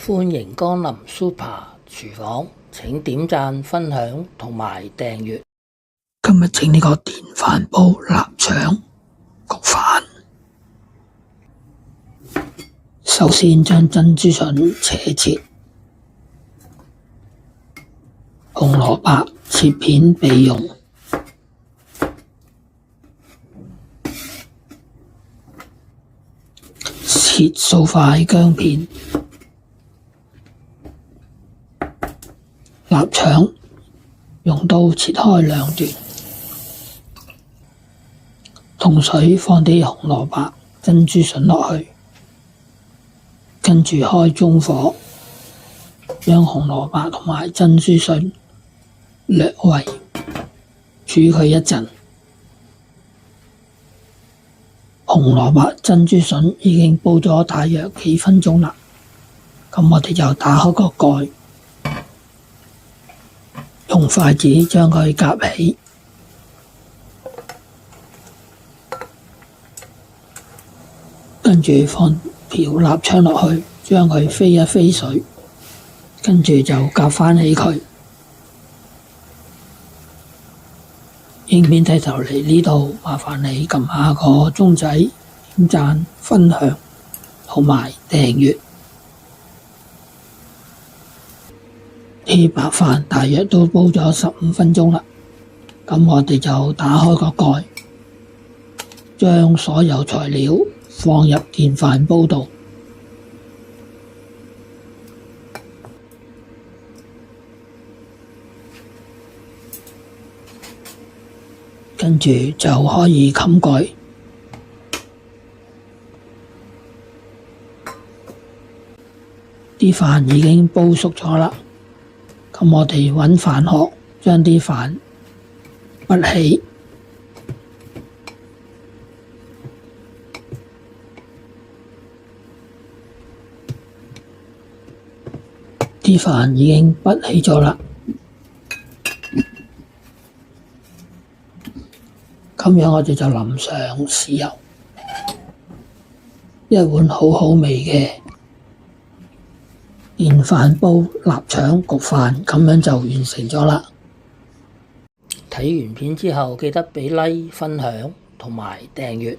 歡迎光臨 Super 廚房，請點讚、分享同埋訂閱。今日整呢個電飯煲臘腸焗飯。首先將珍珠筍切，紅蘿蔔切片備用，切數塊薑片。臘腸用刀切開兩段，同水放啲紅蘿蔔、珍珠筍落去，跟住開中火，將紅蘿蔔同埋珍珠筍略為煮佢一陣。紅蘿蔔、珍珠筍已經煲咗大約幾分鐘啦，咁我哋就打開個蓋，用筷子將佢夾起，跟住放瓢臘腸落去，將佢飛一飛水，跟住就夾返起佢。影片睇頭嚟呢度，麻煩你撳下個鐘仔，點讚、分享同埋訂閱。啲白飯大約都煲咗15分鐘啦，咁我哋就打開個蓋，將所有材料放入電飯煲度，跟住就可以冚蓋。啲飯已經煲熟咗啦。咁我哋揾飯殼，將啲飯潷起，啲飯已經潷起咗啦。咁樣我哋就淋上豉油，一碗好好味嘅電飯煲臘腸焗飯，咁樣就完成咗啦。睇完片之後記得畀 like、分享同埋訂閱。